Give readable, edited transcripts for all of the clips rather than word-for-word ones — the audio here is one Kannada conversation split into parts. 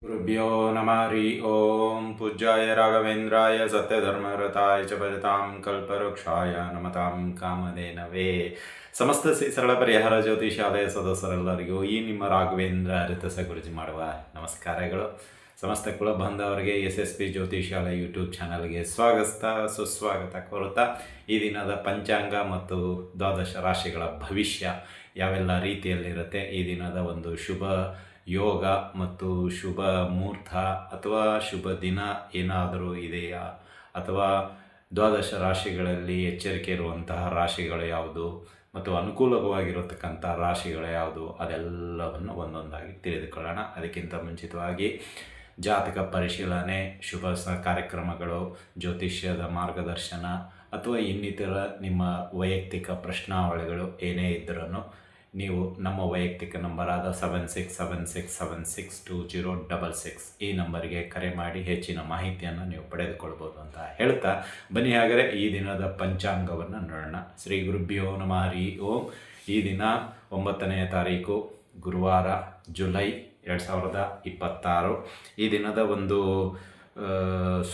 गुरुभ्यो नमः हरि ओम पूज्याय राघवेन्द्राय सत्यधर्मरताय च भजतां कल्पवृक्षाय नमतां ಕಾಮಧೇನವೇ. ಸಮಸ್ತ ಶ್ರೀ ಸರಳ ಪರಿಹಾರ ಜ್ಯೋತಿಷಾಲಯ ಸದಸ್ಯರೆಲ್ಲರಿಗೂ ಈ ನಿಮ್ಮ ರಾಘವೇಂದ್ರ ಅರಿತಸ ಗುರುಜಿ ಮಾಡುವ ನಮಸ್ಕಾರಗಳು. ಸಮಸ್ತ ಕುಲ ಬಾಂಧವರಿಗೆ SSP ಜ್ಯೋತಿಷಾಲಯ ಯೂಟ್ಯೂಬ್ ಚಾನಲ್ಗೆ ಸುಸ್ವಾಗತ ಕೋರುತ್ತಾ ಈ ದಿನದ ಪಂಚಾಂಗ ಮತ್ತು ದ್ವಾದಶ ರಾಶಿಗಳ ಭವಿಷ್ಯ ಯಾವೆಲ್ಲ ರೀತಿಯಲ್ಲಿರುತ್ತೆ, ಈ ದಿನದ ಒಂದು ಶುಭ ಯೋಗ ಮತ್ತು ಶುಭ ಮುಹೂರ್ತ ಅಥವಾ ಶುಭ ದಿನ ಏನಾದರೂ ಇದೆಯಾ, ಅಥವಾ ದ್ವಾದಶ ರಾಶಿಗಳಲ್ಲಿ ಎಚ್ಚರಿಕೆ ಇರುವಂತಹ ರಾಶಿಗಳು ಯಾವುದು ಮತ್ತು ಅನುಕೂಲವಾಗಿರತಕ್ಕಂಥ ರಾಶಿಗಳು ಯಾವುದು, ಅದೆಲ್ಲವನ್ನು ಒಂದೊಂದಾಗಿ ತಿಳಿದುಕೊಳ್ಳೋಣ. ಅದಕ್ಕಿಂತ ಮುಂಚಿತವಾಗಿ ಜಾತಕ ಪರಿಶೀಲನೆ, ಶುಭ ಕಾರ್ಯಕ್ರಮಗಳು, ಜ್ಯೋತಿಷ್ಯದ ಮಾರ್ಗದರ್ಶನ ಅಥವಾ ಇನ್ನಿತರ ನಿಮ್ಮ ವೈಯಕ್ತಿಕ ಪ್ರಶ್ನಾವಳಿಗಳು ಏನೇ ಇದ್ದರೂ ನೀವು ನಮ್ಮ ವೈಯಕ್ತಿಕ ನಂಬರಾದ 7676762066 ಈ ನಂಬರಿಗೆ ಕರೆ ಮಾಡಿ ಹೆಚ್ಚಿನ ಮಾಹಿತಿಯನ್ನು ನೀವು ಪಡೆದುಕೊಳ್ಬೋದು ಅಂತ ಹೇಳ್ತಾ ಬನ್ನಿ. ಹಾಗಾದರೆ ಈ ದಿನದ ಪಂಚಾಂಗವನ್ನು ನೋಡೋಣ. ಶ್ರೀ ಗುರುಭ್ಯೋ ನಮಃ ಹರಿ ಓಂ. ಈ ದಿನ 9ನೇ ತಾರೀಕು ಗುರುವಾರ, ಜುಲೈ 2026. ಈ ದಿನದ ಒಂದು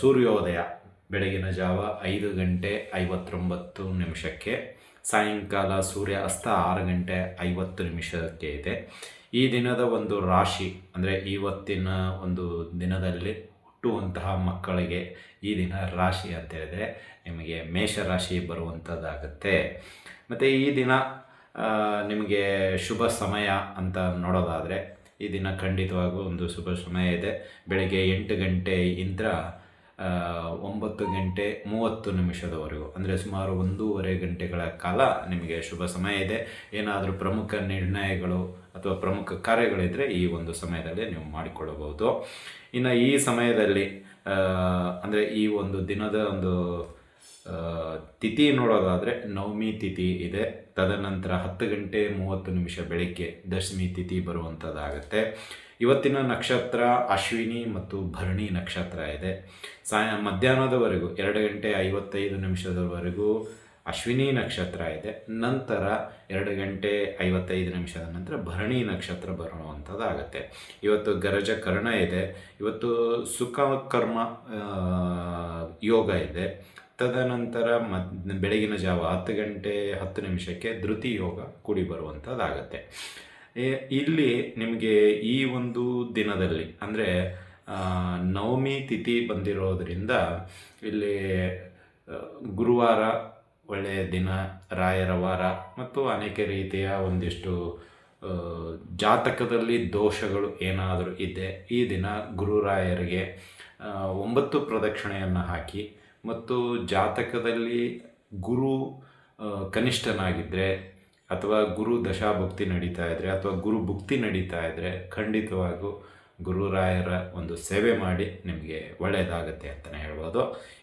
ಸೂರ್ಯೋದಯ ಬೆಳಗಿನ ಜಾವ 5:59 ಸಾಯಂಕಾಲ ಸೂರ್ಯ ಅಸ್ತ 6:50 ಇದೆ. ಈ ದಿನದ ಒಂದು ರಾಶಿ ಅಂದರೆ ಇವತ್ತಿನ ಒಂದು ದಿನದಲ್ಲಿ ಹುಟ್ಟುವಂತಹ ಮಕ್ಕಳಿಗೆ ಈ ದಿನ ರಾಶಿ ಅಂತ ಹೇಳಿದರೆ ನಿಮಗೆ ಮೇಷರಾಶಿ ಬರುವಂಥದ್ದಾಗುತ್ತೆ. ಮತ್ತು ಈ ದಿನ ನಿಮಗೆ ಶುಭ ಸಮಯ ಅಂತ ನೋಡೋದಾದರೆ ಈ ದಿನ ಖಂಡಿತವಾಗೂ ಒಂದು ಶುಭ ಸಮಯ ಇದೆ. ಬೆಳಗ್ಗೆ 8 ಗಂಟೆಯಿಂದ 9:30 ಅಂದರೆ ಸುಮಾರು 1.5 ಗಂಟೆಗಳ ಕಾಲ ನಿಮಗೆ ಶುಭ ಸಮಯ ಇದೆ. ಏನಾದರೂ ಪ್ರಮುಖ ನಿರ್ಣಯಗಳು ಅಥವಾ ಪ್ರಮುಖ ಕಾರ್ಯಗಳಿದ್ದರೆ ಈ ಒಂದು ಸಮಯದಲ್ಲಿ ನೀವು ಮಾಡಿಕೊಳ್ಳಬಹುದು. ಇನ್ನು ಈ ಸಮಯದಲ್ಲಿ ಅಂದರೆ ಈ ಒಂದು ದಿನದ ಒಂದು ತಿಥಿ ನೋಡೋದಾದರೆ ನವಮಿ ತಿಥಿ ಇದೆ. ತದನಂತರ 10:30 ಬೆಳಗ್ಗೆ ದಶಮಿ ತಿಥಿ ಬರುವಂಥದ್ದಾಗುತ್ತೆ. ಇವತ್ತಿನ ನಕ್ಷತ್ರ ಅಶ್ವಿನಿ ಮತ್ತು ಭರಣಿ ನಕ್ಷತ್ರ ಇದೆ. ಮಧ್ಯಾಹ್ನದವರೆಗೂ 2:55 ಅಶ್ವಿನಿ ನಕ್ಷತ್ರ ಇದೆ. ನಂತರ 2:55 ನಂತರ ಭರಣಿ ನಕ್ಷತ್ರ ಬರುವಂಥದ್ದಾಗುತ್ತೆ. ಇವತ್ತು ಗರಜ ಕರ್ಣ ಇದೆ. ಇವತ್ತು ಸುಖ ಕರ್ಮ ಯೋಗ ಇದೆ. ತದನಂತರ ಬೆಳಗಿನ ಜಾವ 10:10 ಧೃತಿ ಯೋಗ ಕೂಡಿ ಬರುವಂಥದ್ದಾಗತ್ತೆ. ಇಲ್ಲಿ ನಿಮಗೆ ಈ ಒಂದು ದಿನದಲ್ಲಿ ಅಂದರೆ ನವಮಿ ತಿಥಿ ಬಂದಿರೋದ್ರಿಂದ ಇಲ್ಲಿ ಗುರುವಾರ ಒಳ್ಳೆಯ ದಿನ, ರಾಯರ ವಾರ ಮತ್ತು ಅನೇಕ ರೀತಿಯ ಒಂದಿಷ್ಟು ಜಾತಕದಲ್ಲಿ ದೋಷಗಳು ಏನಾದರೂ ಇದೆ, ಈ ದಿನ ಗುರುರಾಯರಿಗೆ 9 ಪ್ರದಕ್ಷಿಣೆಯನ್ನು ಹಾಕಿ ಮತ್ತು ಜಾತಕದಲ್ಲಿ ಗುರು ಕನಿಷ್ಠನಾಗಿದ್ದರೆ ಅಥವಾ ಗುರು ದಶಾಭುಕ್ತಿ ನಡೀತಾ ಇದ್ದರೆ ಅಥವಾ ಗುರು ಭುಕ್ತಿ ನಡೀತಾ ಇದ್ದರೆ ಖಂಡಿತವಾಗೂ ಗುರುರಾಯರ ಒಂದು ಸೇವೆ ಮಾಡಿ ನಿಮಗೆ ಒಳ್ಳೆಯದಾಗತ್ತೆ ಅಂತಲೇ ಹೇಳ್ಬೋದು.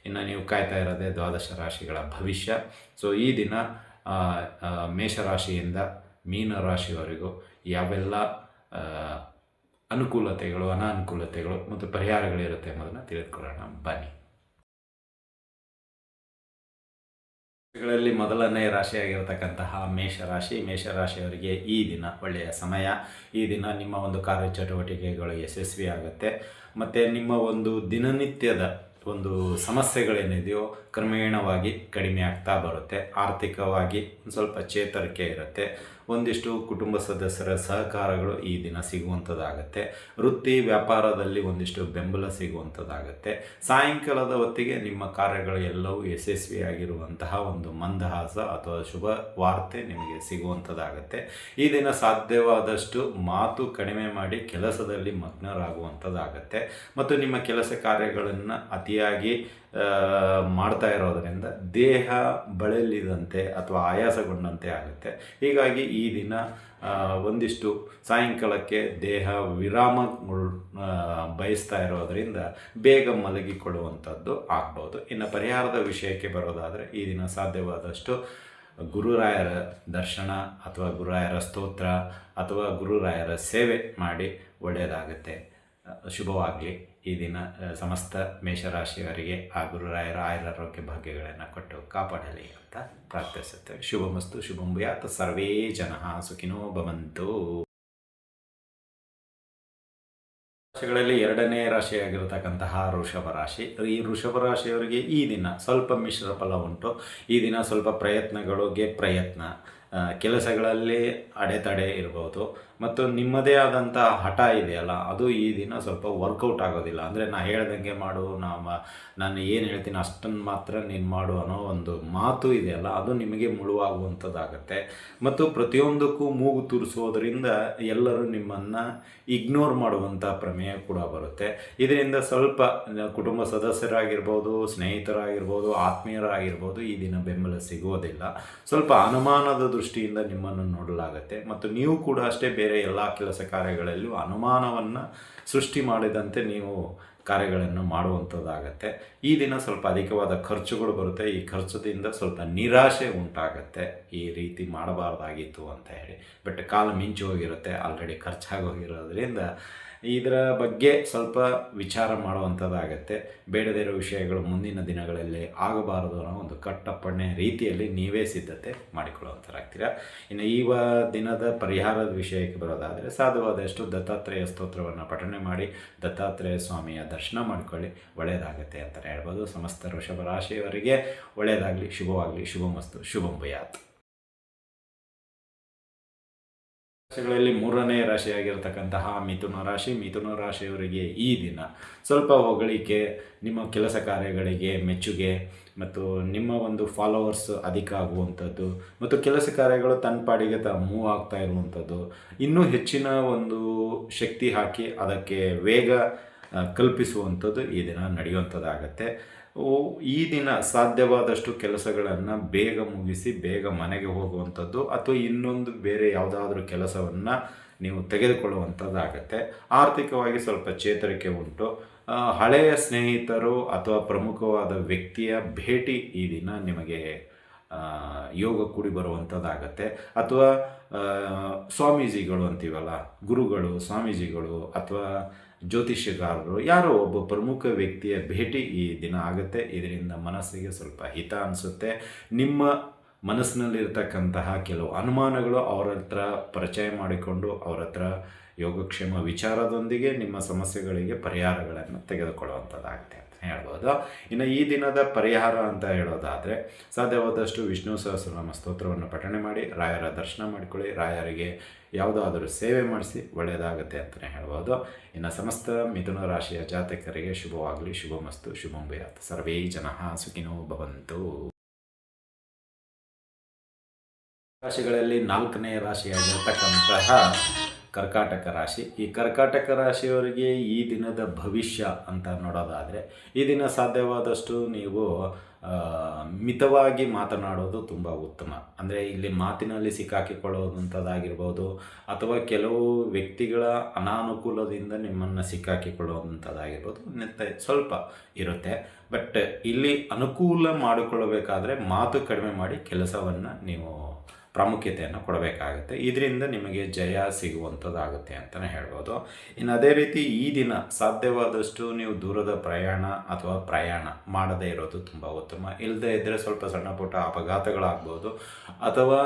ಇನ್ನು ನೀವು ಕಾಯ್ತಾ ಇರೋದೇ ದ್ವಾದಶ ರಾಶಿಗಳ ಭವಿಷ್ಯ. ಸೊ ಈ ದಿನ ಮೇಷರಾಶಿಯಿಂದ ಮೀನರಾಶಿವರೆಗೂ ಯಾವೆಲ್ಲ ಅನುಕೂಲತೆಗಳು, ಅನಾನುಕೂಲತೆಗಳು ಮತ್ತು ಪರಿಹಾರಗಳಿರುತ್ತೆ ಎಂಬುದನ್ನು ತಿಳಿದುಕೊಳ್ಳೋಣ ಬನ್ನಿ. ಗಳಲ್ಲಿ ಮೊದಲನೇ ರಾಶಿಯಾಗಿರತಕ್ಕಂತಹ ಮೇಷರಾಶಿಯವರಿಗೆ ಈ ದಿನ ಒಳ್ಳೆಯ ಸಮಯ. ಈ ದಿನ ನಿಮ್ಮ ಒಂದು ಕಾರ್ಯಚಟುವಟಿಕೆಗಳು ಯಶಸ್ವಿ ಆಗುತ್ತೆ. ಮತ್ತು ನಿಮ್ಮ ಒಂದು ದಿನನಿತ್ಯದ ಒಂದು ಸಮಸ್ಯೆಗಳೇನಿದೆಯೋ ಕ್ರಮೇಣವಾಗಿ ಕಡಿಮೆ ಆಗ್ತಾ ಬರುತ್ತೆ. ಆರ್ಥಿಕವಾಗಿ ಒಂದು ಸ್ವಲ್ಪ ಚೇತರಿಕೆ ಇರುತ್ತೆ. ಒಂದಿಷ್ಟು ಕುಟುಂಬ ಸದಸ್ಯರ ಸಹಕಾರಗಳು ಈ ದಿನ ಸಿಗುವಂಥದ್ದಾಗತ್ತೆ. ವೃತ್ತಿ ವ್ಯಾಪಾರದಲ್ಲಿ ಒಂದಿಷ್ಟು ಬೆಂಬಲ ಸಿಗುವಂಥದ್ದಾಗತ್ತೆ. ಸಾಯಂಕಾಲದ ಹೊತ್ತಿಗೆ ನಿಮ್ಮ ಕಾರ್ಯಗಳು ಎಲ್ಲವೂ ಯಶಸ್ವಿಯಾಗಿರುವಂತಹ ಒಂದು ಮಂದಹಾಸ ಅಥವಾ ಶುಭ ವಾರ್ತೆ ನಿಮಗೆ ಸಿಗುವಂಥದ್ದಾಗತ್ತೆ. ಈ ದಿನ ಸಾಧ್ಯವಾದಷ್ಟು ಮಾತು ಕಡಿಮೆ ಮಾಡಿ ಕೆಲಸದಲ್ಲಿ ಮಗ್ನರಾಗುವಂಥದ್ದಾಗತ್ತೆ. ಮತ್ತು ನಿಮ್ಮ ಕೆಲಸ ಕಾರ್ಯಗಳನ್ನು ಅತಿಯಾಗಿ ಮಾಡ್ತಾ ಇರೋದರಿಂದ ದೇಹ ಬಳಲಿದಂತೆ ಅಥವಾ ಆಯಾಸಗೊಂಡಂತೆ ಆಗುತ್ತೆ. ಹೀಗಾಗಿ ಈ ದಿನ ಒಂದಿಷ್ಟು ಸಾಯಂಕಾಲಕ್ಕೆ ದೇಹ ವಿರಾಮ ಬಯಸ್ತಾ ಇರೋದರಿಂದ ಬೇಗ ಮಲಗಿಕೊಳ್ಳುವಂಥದ್ದು ಆಗ್ಬೋದು. ಇನ್ನು ಪರಿಹಾರದ ವಿಷಯಕ್ಕೆ ಬರೋದಾದರೆ ಈ ದಿನ ಸಾಧ್ಯವಾದಷ್ಟು ಗುರುರಾಯರ ದರ್ಶನ ಅಥವಾ ಗುರುರಾಯರ ಸ್ತೋತ್ರ ಅಥವಾ ಗುರುರಾಯರ ಸೇವೆ ಮಾಡಿ ಒಳ್ಳೆಯದಾಗುತ್ತೆ. ಶುಭವಾಗಲಿ. ಈ ದಿನ ಸಮಸ್ತ ಮೇಷರಾಶಿಯವರಿಗೆ ಆ ಗುರುರಾಯರ ಆಯುರಾರೋಗ್ಯ ಭಾಗ್ಯಗಳನ್ನು ಕೊಟ್ಟು ಕಾಪಾಡಲಿ ಅಂತ ಪ್ರಾರ್ಥಿಸುತ್ತೇವೆ. ಶುಭಮಸ್ತು ಶುಭಂ ಭೂಯಾತ್. ಸರ್ವೇ ಜನಃ ಸುಖಿನೋ ಭವಂತು. ರಾಶಿಗಳಲ್ಲಿ ಎರಡನೇ ರಾಶಿಯಾಗಿರತಕ್ಕಂತಹ ವೃಷಭ ರಾಶಿ. ಈ ವೃಷಭ ರಾಶಿಯವರಿಗೆ ಈ ದಿನ ಸ್ವಲ್ಪ ಮಿಶ್ರ ಫಲ ಉಂಟು. ಈ ದಿನ ಸ್ವಲ್ಪ ಪ್ರಯತ್ನ, ಕೆಲಸಗಳಲ್ಲಿ ಅಡೆತಡೆ ಇರ್ಬೋದು, ಮತ್ತು ನಿಮ್ಮದೇ ಆದಂಥ ಹಠ ಇದೆಯಲ್ಲ, ಅದು ಈ ದಿನ ಸ್ವಲ್ಪ ವರ್ಕೌಟ್ ಆಗೋದಿಲ್ಲ. ಅಂದರೆ ನಾನು ಹೇಳ್ದಂಗೆ ಮಾಡು, ನಾನು ಏನು ಹೇಳ್ತೀನಿ ಅಷ್ಟನ್ನು ಮಾತ್ರ ನೀನು ಮಾಡು ಅನ್ನೋ ಒಂದು ಮಾತು ಇದೆಯಲ್ಲ, ಅದು ನಿಮಗೆ ಮುಳುವಾಗುವಂಥದ್ದಾಗತ್ತೆ. ಮತ್ತು ಪ್ರತಿಯೊಂದಕ್ಕೂ ಮೂಗು ತೂರಿಸೋದ್ರಿಂದ ಎಲ್ಲರೂ ನಿಮ್ಮನ್ನು ಇಗ್ನೋರ್ ಮಾಡುವಂಥ ಪ್ರಮೇಯ ಕೂಡ ಬರುತ್ತೆ. ಇದರಿಂದ ಸ್ವಲ್ಪ ಕುಟುಂಬ ಸದಸ್ಯರಾಗಿರ್ಬೋದು, ಸ್ನೇಹಿತರಾಗಿರ್ಬೋದು, ಆತ್ಮೀಯರಾಗಿರ್ಬೋದು ಈ ದಿನ ಬೆಂಬಲ ಸಿಗೋದಿಲ್ಲ. ಸ್ವಲ್ಪ ಅನುಮಾನದ ದೃಷ್ಟಿಯಿಂದ ನಿಮ್ಮನ್ನು ನೋಡಲಾಗತ್ತೆ. ಮತ್ತು ನೀವು ಕೂಡ ಅಷ್ಟೇ ಬೇರೆ ಎಲ್ಲ ಕೆಲಸ ಕಾರ್ಯಗಳಲ್ಲೂ ಅನುಮಾನವನ್ನು ಸೃಷ್ಟಿ ಮಾಡಿದಂತೆ ನೀವು ಕಾರ್ಯಗಳನ್ನು ಮಾಡುವಂಥದ್ದಾಗತ್ತೆ. ಈ ದಿನ ಸ್ವಲ್ಪ ಅಧಿಕವಾದ ಖರ್ಚುಗಳು ಬರುತ್ತೆ. ಈ ಖರ್ಚದಿಂದ ಸ್ವಲ್ಪ ನಿರಾಶೆ ಉಂಟಾಗತ್ತೆ. ಈ ರೀತಿ ಮಾಡಬಾರ್ದಾಗಿತ್ತು ಅಂತ ಹೇಳಿ, ಬಟ್ ಕಾಲ ಮಿಂಚು ಹೋಗಿರುತ್ತೆ, ಆಲ್ರೆಡಿ ಖರ್ಚಾಗೋಗಿರೋದ್ರಿಂದ ಇದರ ಬಗ್ಗೆ ಸ್ವಲ್ಪ ವಿಚಾರ ಮಾಡುವಂಥದ್ದಾಗತ್ತೆ. ಬೇಡದೇ ಇರೋ ವಿಷಯಗಳು ಮುಂದಿನ ದಿನಗಳಲ್ಲಿ ಆಗಬಾರದು ಅನ್ನೋ ಒಂದು ಕಟ್ಟಪ್ಪಣೆ ರೀತಿಯಲ್ಲಿ ನೀವೇ ಸಿದ್ಧತೆ ಮಾಡಿಕೊಳ್ಳುವಂಥರಾಗ್ತೀರಾ. ಇನ್ನು ಈ ದಿನದ ಪರಿಹಾರದ ವಿಷಯಕ್ಕೆ ಬರೋದಾದರೆ, ಸಾಧ್ಯವಾದಷ್ಟು ದತ್ತಾತ್ರೇಯ ಸ್ತೋತ್ರವನ್ನು ಪಠನೆ ಮಾಡಿ ದತ್ತಾತ್ರೇಯ ಸ್ವಾಮಿಯ ದರ್ಶನ ಮಾಡಿಕೊಳ್ಳಿ, ಒಳ್ಳೆಯದಾಗತ್ತೆ ಅಂತಲೇ ಹೇಳ್ಬೋದು. ಸಮಸ್ತ ವೃಷಭ ರಾಶಿಯವರಿಗೆ ಒಳ್ಳೆಯದಾಗಲಿ, ಶುಭವಾಗಲಿ, ಶುಭಮಸ್ತು, ಶುಭಂ ಭೂಯಾತ್. ರಾಶಿಗಳಲ್ಲಿ ಮೂರನೇ ರಾಶಿಯಾಗಿರ್ತಕ್ಕಂತಹ ಮಿಥುನ ರಾಶಿಯವರಿಗೆ ಈ ದಿನ ಸ್ವಲ್ಪ ಹೊಗಳಿಕೆ, ನಿಮ್ಮ ಕೆಲಸ ಕಾರ್ಯಗಳಿಗೆ ಮೆಚ್ಚುಗೆ, ಮತ್ತು ನಿಮ್ಮ ಒಂದು ಫಾಲೋವರ್ಸ್ ಅಧಿಕ ಆಗುವಂಥದ್ದು, ಮತ್ತು ಕೆಲಸ ಕಾರ್ಯಗಳು ತನ್ನ ಪಾಡಿಗೆ ಮೂವ್ ಆಗ್ತಾ ಇರುವಂಥದ್ದು, ಇನ್ನೂ ಹೆಚ್ಚಿನ ಒಂದು ಶಕ್ತಿ ಹಾಕಿ ಅದಕ್ಕೆ ವೇಗ ಕಲ್ಪಿಸುವಂಥದ್ದು ಈ ದಿನ ನಡೆಯುವಂಥದ್ದಾಗತ್ತೆ. ಈ ದಿನ ಸಾಧ್ಯವಾದಷ್ಟು ಕೆಲಸಗಳನ್ನು ಬೇಗ ಮುಗಿಸಿ ಬೇಗ ಮನೆಗೆ ಹೋಗುವಂಥದ್ದು, ಅಥವಾ ಇನ್ನೊಂದು ಬೇರೆ ಯಾವುದಾದ್ರೂ ಕೆಲಸವನ್ನು ನೀವು ತೆಗೆದುಕೊಳ್ಳುವಂಥದ್ದಾಗತ್ತೆ. ಆರ್ಥಿಕವಾಗಿ ಸ್ವಲ್ಪ ಚೇತರಿಕೆ ಉಂಟು. ಹಳೆಯ ಸ್ನೇಹಿತರು ಅಥವಾ ಪ್ರಮುಖವಾದ ವ್ಯಕ್ತಿಯ ಭೇಟಿ ಈ ದಿನ ನಿಮಗೆ ಯೋಗ ಕೂಡಿ ಬರುವಂಥದ್ದಾಗತ್ತೆ. ಅಥವಾ ಸ್ವಾಮೀಜಿಗಳು ಅಂತೀವಲ್ಲ, ಗುರುಗಳು, ಸ್ವಾಮೀಜಿಗಳು ಅಥವಾ ಜ್ಯೋತಿಷ್ಯಗಾರರು, ಯಾರೋ ಒಬ್ಬ ಪ್ರಮುಖ ವ್ಯಕ್ತಿಯ ಭೇಟಿ ಈ ದಿನ ಆಗುತ್ತೆ. ಇದರಿಂದ ಮನಸ್ಸಿಗೆ ಸ್ವಲ್ಪ ಹಿತ ಅನಿಸುತ್ತೆ. ನಿಮ್ಮ ಮನಸ್ಸಿನಲ್ಲಿರ್ತಕ್ಕಂತಹ ಕೆಲವು ಅನುಮಾನಗಳು ಅವರ ಹತ್ರ ಪರಿಚಯ ಮಾಡಿಕೊಂಡು ಅವರ ಹತ್ರ ಯೋಗಕ್ಷೇಮ ವಿಚಾರದೊಂದಿಗೆ ನಿಮ್ಮ ಸಮಸ್ಯೆಗಳಿಗೆ ಪರಿಹಾರಗಳನ್ನು ತೆಗೆದುಕೊಳ್ಳುವಂಥದ್ದಾಗುತ್ತೆ ಅಂತ ಹೇಳ್ಬೋದು. ಇನ್ನು ಈ ದಿನದ ಪರಿಹಾರ ಅಂತ ಹೇಳೋದಾದರೆ, ಸಾಧ್ಯವಾದಷ್ಟು ವಿಷ್ಣು ಸಹಸ್ರನಾಮ ಸ್ತೋತ್ರವನ್ನು ಪಠನೆ ಮಾಡಿ ರಾಯರ ದರ್ಶನ ಮಾಡಿಕೊಳ್ಳಿ, ರಾಯರಿಗೆ ಯಾವುದಾದರೂ ಸೇವೆ ಮಾಡಿಸಿ, ಒಳ್ಳೆಯದಾಗುತ್ತೆ ಅಂತಲೇ ಹೇಳ್ಬೋದು. ಇನ್ನು ಸಮಸ್ತ ಮಿಥುನ ರಾಶಿಯ ಜಾತಕರಿಗೆ ಶುಭವಾಗಲಿ, ಶುಭಮಸ್ತು, ಶುಭಂ ಭೂಯಾತ್. ಸರ್ವೇ ಜನಃ ಸುಖಿನೋ ಭವಂತು. ರಾಶಿಗಳಲ್ಲಿ ನಾಲ್ಕನೇ ರಾಶಿಯಾಗಿರ್ತಕ್ಕಂತಹ ಕರ್ಕಾಟಕ ರಾಶಿ. ಈ ಕರ್ಕಾಟಕ ರಾಶಿಯವರಿಗೆ ಈ ದಿನದ ಭವಿಷ್ಯ ಅಂತ ನೋಡೋದಾದರೆ, ಈ ದಿನ ಸಾಧ್ಯವಾದಷ್ಟು ನೀವು ಮಿತವಾಗಿ ಮಾತನಾಡೋದು ತುಂಬ ಉತ್ತಮ. ಅಂದರೆ ಇಲ್ಲಿ ಮಾತಿನಲ್ಲಿ ಸಿಕ್ಕಾಕಿಕೊಳ್ಳುವಂಥದ್ದಾಗಿರ್ಬೋದು, ಅಥವಾ ಕೆಲವು ವ್ಯಕ್ತಿಗಳ ಅನಾನುಕೂಲದಿಂದ ನಿಮ್ಮನ್ನು ಸಿಕ್ಕಾಕಿಕೊಳ್ಳುವಂಥದ್ದಾಗಿರ್ಬೋದು, ಸ್ವಲ್ಪ ಇರುತ್ತೆ. ಬಟ್ ಇಲ್ಲಿ ಅನುಕೂಲ ಮಾಡಿಕೊಳ್ಳಬೇಕಾದ್ರೆ ಮಾತು ಕಡಿಮೆ ಮಾಡಿ ಕೆಲಸವನ್ನು ನೀವು ಪ್ರಾಮುಖ್ಯತೆಯನ್ನು ಕೊಡಬೇಕಾಗುತ್ತೆ. ಇದರಿಂದ ನಿಮಗೆ ಜಯ ಸಿಗುವಂಥದ್ದಾಗುತ್ತೆ ಅಂತಲೇ ಹೇಳ್ಬೋದು. ಇನ್ನು ಅದೇ ರೀತಿ ಈ ದಿನ ಸಾಧ್ಯವಾದಷ್ಟು ನೀವು ದೂರದ ಪ್ರಯಾಣ ಅಥವಾ ಪ್ರಯಾಣ ಮಾಡದೇ ಇರೋದು ತುಂಬ ಉತ್ತಮ. ಇಲ್ಲದೇ ಇದ್ದರೆ ಸ್ವಲ್ಪ ಸಣ್ಣ ಪುಟ್ಟ ಅಪಘಾತಗಳಾಗ್ಬೋದು, ಅಥವಾ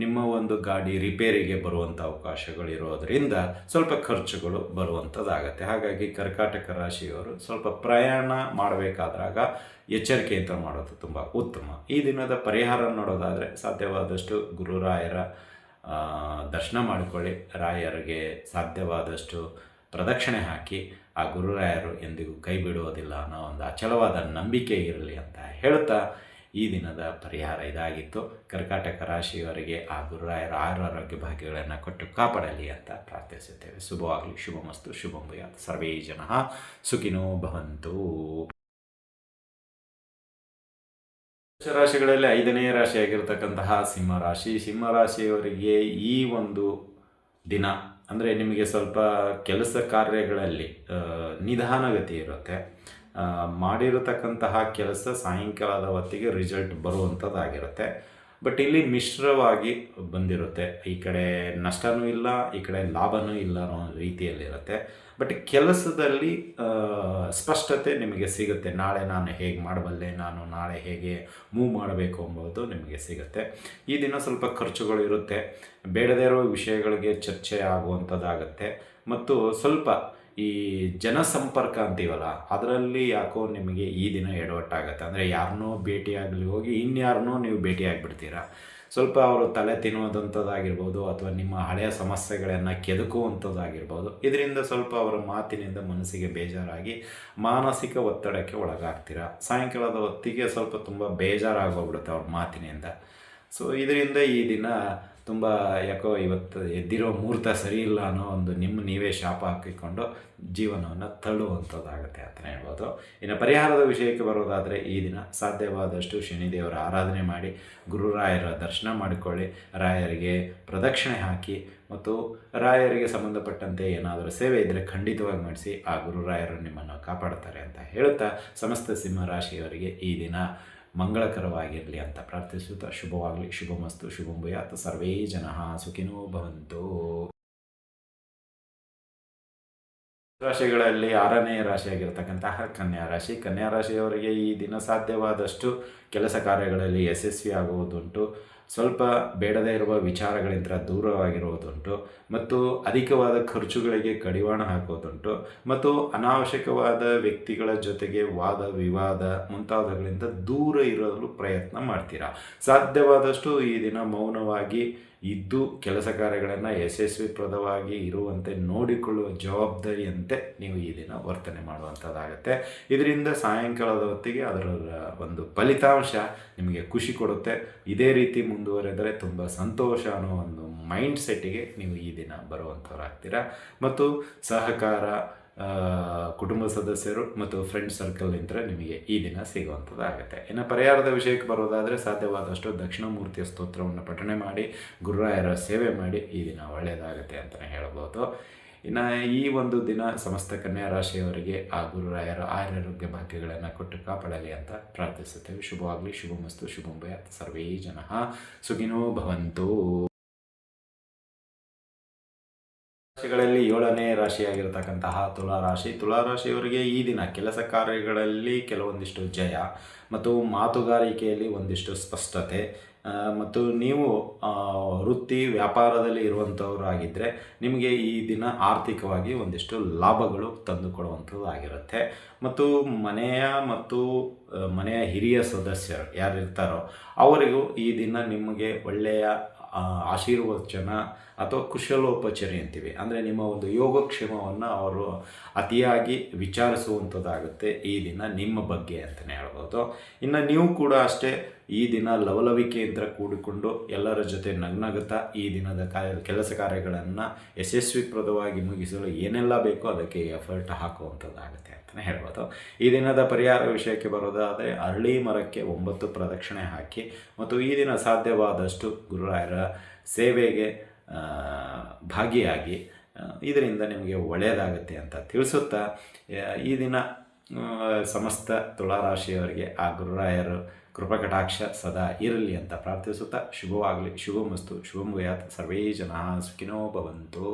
ನಿಮ್ಮ ಒಂದು ಗಾಡಿ ರಿಪೇರಿಗೆ ಬರುವಂಥ ಅವಕಾಶಗಳಿರೋದರಿಂದ ಸ್ವಲ್ಪ ಖರ್ಚುಗಳು ಬರುವಂಥದ್ದಾಗತ್ತೆ. ಹಾಗಾಗಿ ಕರ್ಕಾಟಕ ರಾಶಿಯವರು ಸ್ವಲ್ಪ ಪ್ರಯಾಣ ಮಾಡಬೇಕಾದಾಗ ಎಚ್ಚರಿಕೆಯಿಂದ ಮಾಡೋದು ತುಂಬ ಉತ್ತಮ. ಈ ದಿನದ ಪರಿಹಾರ ನೋಡೋದಾದರೆ, ಸಾಧ್ಯವಾದಷ್ಟು ಗುರುರಾಯರ ದರ್ಶನ ಮಾಡಿಕೊಳ್ಳಿ, ರಾಯರಿಗೆ ಸಾಧ್ಯವಾದಷ್ಟು ಪ್ರದಕ್ಷಿಣೆ ಹಾಕಿ, ಆ ಗುರುರಾಯರು ಎಂದಿಗೂ ಕೈ ಬಿಡುವುದಿಲ್ಲ ಅನ್ನೋ ಒಂದು ಅಚಲವಾದ ನಂಬಿಕೆ ಇರಲಿ ಅಂತ ಹೇಳುತ್ತಾ ಈ ದಿನದ ಪರಿಹಾರ ಇದಾಗಿತ್ತು. ಕರ್ಕಾಟಕ ರಾಶಿಯವರಿಗೆ ಆ ಗುರುರಾಯರ ಆರೋಗ್ಯ ಭಾಗ್ಯಗಳನ್ನು ಕೊಟ್ಟು ಕಾಪಾಡಲಿ ಅಂತ ಪ್ರಾರ್ಥಿಸುತ್ತೇವೆ. ಶುಭವಾಗಲಿ, ಶುಭಮಸ್ತು, ಶುಭಂ ಭೂಯಾತ್. ಸರ್ವೇ ಜನಃ ಸುಖಿನೋ ಭವಂತು. ರಾಶಿಗಳಲ್ಲಿ ಐದನೇ ರಾಶಿಯಾಗಿರ್ತಕ್ಕಂತಹ ಸಿಂಹರಾಶಿಯವರಿಗೆ ಈ ಒಂದು ದಿನ ಅಂದರೆ ನಿಮಗೆ ಸ್ವಲ್ಪ ಕೆಲಸ ಕಾರ್ಯಗಳಲ್ಲಿ ನಿಧಾನಗತಿ ಇರುತ್ತೆ. ಮಾಡಿರತಕ್ಕಂತಹ ಕೆಲಸ ಸಾಯಂಕಾಲದ ಹೊತ್ತಿಗೆ ರಿಸಲ್ಟ್ ಬರುವಂಥದ್ದಾಗಿರುತ್ತೆ. ಬಟ್ ಇಲ್ಲಿ ಮಿಶ್ರವಾಗಿ ಬಂದಿರುತ್ತೆ. ಈ ಕಡೆ ನಷ್ಟವೂ ಇಲ್ಲ, ಈ ಕಡೆ ಲಾಭವೂ ಇಲ್ಲ ಅನ್ನೋ ರೀತಿಯಲ್ಲಿರುತ್ತೆ. ಬಟ್ ಕೆಲಸದಲ್ಲಿ ಸ್ಪಷ್ಟತೆ ನಿಮಗೆ ಸಿಗುತ್ತೆ. ನಾಳೆ ನಾನು ಹೇಗೆ ಮಾಡಬಲ್ಲೆ, ನಾನು ನಾಳೆ ಹೇಗೆ ಮೂವ್ ಮಾಡಬೇಕು ಎಂಬುದು ನಿಮಗೆ ಸಿಗುತ್ತೆ. ಈ ದಿನ ಸ್ವಲ್ಪ ಖರ್ಚುಗಳು ಇರುತ್ತೆ. ಬೇಡದೇ ಇರೋ ವಿಷಯಗಳಿಗೆ ಚರ್ಚೆ ಆಗುವಂಥದ್ದಾಗತ್ತೆ. ಮತ್ತು ಸ್ವಲ್ಪ ಈ ಜನಸಂಪರ್ಕ ಅಂತೀವಲ್ಲ, ಅದರಲ್ಲಿ ಯಾಕೋ ನಿಮಗೆ ಈ ದಿನ ಎಡವಟ್ಟಾಗತ್ತೆ. ಅಂದರೆ ಯಾರನ್ನೋ ಭೇಟಿಯಾಗಲಿ ಹೋಗಿ ಇನ್ಯಾರನ್ನೋ ನೀವು ಭೇಟಿಯಾಗಿಬಿಡ್ತೀರಾ. ಸ್ವಲ್ಪ ಅವರು ತಲೆ ತಿನ್ನುವುದಂಥದ್ದಾಗಿರ್ಬೋದು ಅಥವಾ ನಿಮ್ಮ ಹಳೆಯ ಸಮಸ್ಯೆಗಳನ್ನು ಕೆದಕುವಂಥದ್ದಾಗಿರ್ಬೋದು. ಇದರಿಂದ ಸ್ವಲ್ಪ ಅವರ ಮಾತಿನಿಂದ ಮನಸ್ಸಿಗೆ ಬೇಜಾರಾಗಿ ಮಾನಸಿಕ ಒತ್ತಡಕ್ಕೆ ಒಳಗಾಗ್ತೀರಾ. ಸಾಯಂಕಾಲದ ಹೊತ್ತಿಗೆ ಸ್ವಲ್ಪ ತುಂಬ ಬೇಜಾರಾಗೋಗ್ಬಿಡುತ್ತೆ ಅವ್ರ ಮಾತಿನಿಂದ. ಸೊ ಇದರಿಂದ ಈ ದಿನ ತುಂಬ ಯಾಕೋ ಇವತ್ತು ಎದ್ದಿರೋ ಮುಹೂರ್ತ ಸರಿ ಇಲ್ಲ ಅನ್ನೋ ಒಂದು ನೀವೇ ಶಾಪ ಹಾಕಿಕೊಂಡು ಜೀವನವನ್ನು ತಳ್ಳುವಂಥದ್ದಾಗುತ್ತೆ ಅಂತಲೇ ಹೇಳ್ಬೋದು. ಇನ್ನು ಪರಿಹಾರದ ವಿಷಯಕ್ಕೆ ಬರೋದಾದರೆ ಈ ದಿನ ಸಾಧ್ಯವಾದಷ್ಟು ಶನಿದೇವರ ಆರಾಧನೆ ಮಾಡಿ, ಗುರುರಾಯರ ದರ್ಶನ ಮಾಡಿಕೊಳ್ಳಿ, ರಾಯರಿಗೆ ಪ್ರದಕ್ಷಿಣೆ ಹಾಕಿ ಮತ್ತು ರಾಯರಿಗೆ ಸಂಬಂಧಪಟ್ಟಂತೆ ಏನಾದರೂ ಸೇವೆ ಇದ್ದರೆ ಖಂಡಿತವಾಗಿ ಮಾಡಿಸಿ. ಆ ಗುರುರಾಯರು ನಿಮ್ಮನ್ನು ಕಾಪಾಡ್ತಾರೆ ಅಂತ ಹೇಳುತ್ತಾ ಸಮಸ್ತ ಸಿಂಹರಾಶಿಯವರಿಗೆ ಈ ದಿನ ಮಂಗಳಕರವಾಗಿರಲಿ ಅಂತ ಪ್ರಾರ್ಥಿಸುತ್ತಾ ಶುಭವಾಗಲಿ, ಶುಭಮಸ್ತು, ಶುಭಂ ಭೂಯಾತ್, ಸರ್ವೇ ಜನಃ ಸುಖಿನೋ ಭವಂತು. ರಾಶಿಗಳಲ್ಲಿ 6ನೇ ರಾಶಿಯಾಗಿರ್ತಕ್ಕಂತಹ ಕನ್ಯಾ ರಾಶಿ. ಕನ್ಯಾ ರಾಶಿಯವರಿಗೆ ಈ ದಿನ ಸಾಧ್ಯವಾದಷ್ಟು ಕೆಲಸ ಕಾರ್ಯಗಳಲ್ಲಿ ಯಶಸ್ವಿ ಆಗುವುದುಂಟು. ಸ್ವಲ್ಪ ಬೇಡದೇ ಇರುವ ವಿಚಾರಗಳಿಂದ ದೂರವಾಗಿರುವುದುಂಟು ಮತ್ತು ಅಧಿಕವಾದ ಖರ್ಚುಗಳಿಗೆ ಕಡಿವಾಣ ಹಾಕುವುದುಂಟು ಮತ್ತು ಅನಾವಶ್ಯಕವಾದ ವ್ಯಕ್ತಿಗಳ ಜೊತೆಗೆ ವಾದ ವಿವಾದ ಮುಂತಾದವುಗಳಿಂದ ದೂರ ಇರಲು ಪ್ರಯತ್ನ ಮಾಡ್ತೀರಾ. ಸಾಧ್ಯವಾದಷ್ಟು ಈ ದಿನ ಮೌನವಾಗಿ ಇದ್ದು ಕೆಲಸ ಕಾರ್ಯಗಳನ್ನು ಯಶಸ್ವಿಪ್ರದವಾಗಿ ಇರುವಂತೆ ನೋಡಿಕೊಳ್ಳುವ ಜವಾಬ್ದಾರಿಯಂತೆ ನೀವು ಈ ದಿನ ವರ್ತನೆ ಮಾಡುವಂಥದ್ದಾಗತ್ತೆ. ಇದರಿಂದ ಸಾಯಂಕಾಲದ ಹೊತ್ತಿಗೆ ಅದರ ಒಂದು ಫಲಿತಾಂಶ ನಿಮಗೆ ಖುಷಿ ಕೊಡುತ್ತೆ. ಇದೇ ರೀತಿ ಮುಂದುವರೆದರೆ ತುಂಬ ಸಂತೋಷ ಅನ್ನೋ ಒಂದು ಮೈಂಡ್ ಸೆಟ್ಟಿಗೆ ನೀವು ಈ ದಿನ ಬರುವಂಥವ್ರಾಗ್ತೀರಾ ಮತ್ತು ಸಹಕಾರ ಕುಟುಂಬ ಸದಸ್ಯರು ಮತ್ತು ಫ್ರೆಂಡ್ ಸರ್ಕಲ್ನಿಂದ ನಿಮಗೆ ಈ ದಿನ ಸಿಗುವಂಥದ್ದಾಗುತ್ತೆ. ಇನ್ನು ಪರಿಹಾರದ ವಿಷಯಕ್ಕೆ ಬರೋದಾದರೆ ಸಾಧ್ಯವಾದಷ್ಟು ದಕ್ಷಿಣಾಮೂರ್ತಿಯ ಸ್ತೋತ್ರವನ್ನು ಪಠಣೆ ಮಾಡಿ, ಗುರುರಾಯರ ಸೇವೆ ಮಾಡಿ ಈ ದಿನ ಒಳ್ಳೆಯದಾಗುತ್ತೆ ಅಂತಲೇ ಹೇಳ್ಬೋದು. ಇನ್ನು ಈ ಒಂದು ದಿನ ಸಮಸ್ತ ಕನ್ಯಾ ರಾಶಿಯವರಿಗೆ ಆ ಗುರುರಾಯರ ಆರೋಗ್ಯ ಭಾಗ್ಯಗಳನ್ನು ಕೊಟ್ಟು ಕಾಪಾಡಲಿ ಅಂತ ಪ್ರಾರ್ಥಿಸುತ್ತೇವೆ. ಶುಭವಾಗಲಿ, ಶುಭಮಸ್ತು, ಶುಭಂ ಭೂಯಾತ್, ಸರ್ವೇ ಜನಃ ಸುಖಿನೋ ಭವಂತು. ರಾಶಿಗಳಲ್ಲಿ 7ನೇ ರಾಶಿಯಾಗಿರ್ತಕ್ಕಂತಹ ತುಲಾರಾಶಿ. ತುಲಾರಾಶಿಯವರಿಗೆ ಈ ದಿನ ಕೆಲಸ ಕಾರ್ಯಗಳಲ್ಲಿ ಕೆಲವೊಂದಿಷ್ಟು ಜಯ ಮತ್ತು ಮಾತುಗಾರಿಕೆಯಲ್ಲಿ ಒಂದಿಷ್ಟು ಸ್ಪಷ್ಟತೆ ಮತ್ತು ನೀವು ವೃತ್ತಿ ವ್ಯಾಪಾರದಲ್ಲಿ ಇರುವಂಥವರಾಗಿದ್ದರೆ ನಿಮಗೆ ಈ ದಿನ ಆರ್ಥಿಕವಾಗಿ ಒಂದಿಷ್ಟು ಲಾಭಗಳು ತಂದುಕೊಡುವಂಥದ್ದಾಗಿರುತ್ತೆ ಮತ್ತು ಮನೆಯ ಹಿರಿಯ ಸದಸ್ಯರು ಯಾರಿರ್ತಾರೋ ಅವರಿಗೂ ಈ ದಿನ ನಿಮಗೆ ಒಳ್ಳೆಯ ಆಶೀರ್ವಚನ ಅಥವಾ ಕುಶಲೋಪಚಾರಿ ಅಂತೀವಿ, ಅಂದರೆ ನಿಮ್ಮ ಒಂದು ಯೋಗಕ್ಷೇಮವನ್ನು ಅವರು ಅತಿಯಾಗಿ ವಿಚಾರಿಸುವಂಥದ್ದಾಗುತ್ತೆ ಈ ದಿನ ನಿಮ್ಮ ಬಗ್ಗೆ ಅಂತಲೇ ಹೇಳ್ಬೋದು. ಇನ್ನು ನೀವು ಕೂಡ ಅಷ್ಟೇ ಈ ದಿನ ಲವಲವಿಕೆಯಿಂದ ಕೂಡಿಕೊಂಡು ಎಲ್ಲರ ಜೊತೆ ನಗ್ನಗುತ್ತಾ ಈ ದಿನದ ಕೆಲಸ ಕಾರ್ಯಗಳನ್ನು ಯಶಸ್ವಿಪ್ರದವಾಗಿ ಮುಗಿಸಲು ಏನೆಲ್ಲ ಬೇಕೋ ಅದಕ್ಕೆ ಎಫರ್ಟ್ ಹಾಕುವಂಥದ್ದಾಗುತ್ತೆ ಅಂತಲೇ ಹೇಳ್ಬೋದು. ಈ ದಿನದ ಪರಿಹಾರ ವಿಷಯಕ್ಕೆ ಬರೋದಾದರೆ ಅರಳಿ ಮರಕ್ಕೆ 9 ಪ್ರದಕ್ಷಿಣೆ ಹಾಕಿ ಮತ್ತು ಈ ದಿನ ಸಾಧ್ಯವಾದಷ್ಟು ಗುರುರಾಯರ ಸೇವೆಗೆ ಭಾಗಿಯಾಗಿ ಇದರಿಂದ ನಿಮಗೆ ಒಳ್ಳೆಯದಾಗುತ್ತೆ ಅಂತ ತಿಳಿಸುತ್ತಾ ಈ ದಿನ ಸಮಸ್ತ ತುಲಾರಾಶಿಯವರಿಗೆ ಆ ಗುರುರಾಯರು ಕೃಪಕಟಾಕ್ಷ ಸದಾ ಇರಲಿ ಅಂತ ಪ್ರಾರ್ಥಿಸುತ್ತಾ ಶುಭವಾಗಲಿ, ಶುಭಮಸ್ತು, ಶುಭಂ ಭೂಯಾತ್, ಸರ್ವೇ ಜನಃ ಸುಖಿನೋ ಭವಂತು.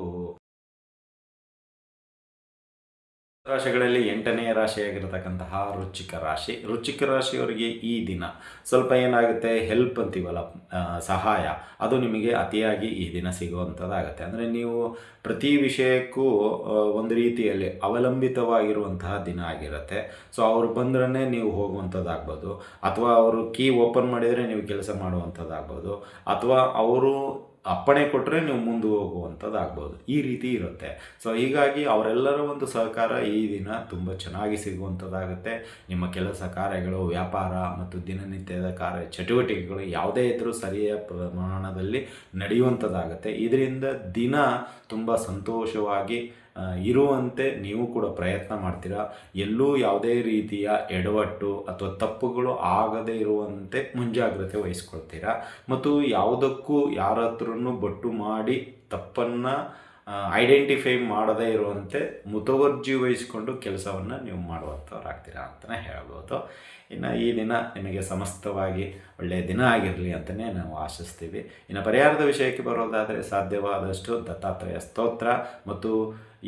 ರಾಶಿಗಳಲ್ಲಿ 8ನೇ ರಾಶಿಯಾಗಿರ್ತಕ್ಕಂತಹ ವೃಶ್ಚಿಕ ರಾಶಿ. ವೃಶ್ಚಿಕ ರಾಶಿಯವರಿಗೆ ಈ ದಿನ ಸ್ವಲ್ಪ ಏನಾಗುತ್ತೆ, ಹೆಲ್ಪ್ ಅಂತೀವಲ್ಲ, ಸಹಾಯ, ಅದು ನಿಮಗೆ ಅತಿಯಾಗಿ ಈ ದಿನ ಸಿಗುವಂಥದ್ದಾಗುತ್ತೆ. ಅಂದರೆ ನೀವು ಪ್ರತಿ ವಿಷಯಕ್ಕೂ ಒಂದು ರೀತಿಯಲ್ಲಿ ಅವಲಂಬಿತವಾಗಿರುವಂತಹ ದಿನ ಆಗಿರುತ್ತೆ. ಸೊ ಅವರು ಬಂದ್ರೇ ನೀವು ಹೋಗುವಂಥದ್ದಾಗ್ಬೋದು, ಅಥವಾ ಅವರು ಕೀ ಓಪನ್ ಮಾಡಿದರೆ ನೀವು ಕೆಲಸ ಮಾಡುವಂಥದ್ದಾಗ್ಬೋದು, ಅಥವಾ ಅವರು ಅಪ್ಪಣೆ ಕೊಟ್ಟರೆ ನೀವು ಮುಂದೆ ಹೋಗುವಂಥದ್ದಾಗ್ಬೋದು. ಈ ರೀತಿ ಇರುತ್ತೆ. ಸೊ ಹೀಗಾಗಿ ಅವರೆಲ್ಲರ ಒಂದು ಸಹಕಾರ ಈ ದಿನ ತುಂಬ ಚೆನ್ನಾಗಿ ಸಿಗುವಂಥದ್ದಾಗುತ್ತೆ. ನಿಮ್ಮ ಕೆಲಸ ಕಾರ್ಯಗಳು, ವ್ಯಾಪಾರ ಮತ್ತು ದಿನನಿತ್ಯದ ಕಾರ್ಯ ಚಟುವಟಿಕೆಗಳು ಯಾವುದೇ ಇದ್ದರೂ ಸರಿಯ ಪ್ರಮಾಣದಲ್ಲಿ ನಡೆಯುವಂಥದ್ದಾಗುತ್ತೆ. ಇದರಿಂದ ದಿನ ತುಂಬ ಸಂತೋಷವಾಗಿ ಇರುವಂತೆ ನೀವು ಕೂಡ ಪ್ರಯತ್ನ ಮಾಡ್ತೀರಾ. ಎಲ್ಲೂ ಯಾವುದೇ ರೀತಿಯ ಎಡವಟ್ಟು ಅಥವಾ ತಪ್ಪುಗಳು ಆಗದೇ ಇರುವಂತೆ ಮುಂಜಾಗ್ರತೆ ವಹಿಸ್ಕೊಳ್ತೀರಾ ಮತ್ತು ಯಾವುದಕ್ಕೂ ಯಾರ ಹತ್ರನೂ ಬೊಟ್ಟು ಮಾಡಿ ತಪ್ಪನ್ನು ಐಡೆಂಟಿಫೈ ಮಾಡದೇ ಇರುವಂತೆ ಮುತುವರ್ಜಿ ವಹಿಸಿಕೊಂಡು ಕೆಲಸವನ್ನು ನೀವು ಮಾಡುವಂಥವ್ರಾಗ್ತೀರಾ ಅಂತಲೇ ಹೇಳ್ಬೋದು. ಇನ್ನು ಈ ದಿನ ನಿಮಗೆ ಸಮಸ್ತವಾಗಿ ಒಳ್ಳೆಯ ದಿನ ಆಗಿರಲಿ ಅಂತಲೇ ನಾವು ಆಶಿಸ್ತೀವಿ. ಇನ್ನು ಪರಿಹಾರದ ವಿಷಯಕ್ಕೆ ಬರೋದಾದರೆ ಸಾಧ್ಯವಾದಷ್ಟು ದತ್ತಾತ್ರೇಯ ಸ್ತೋತ್ರ ಮತ್ತು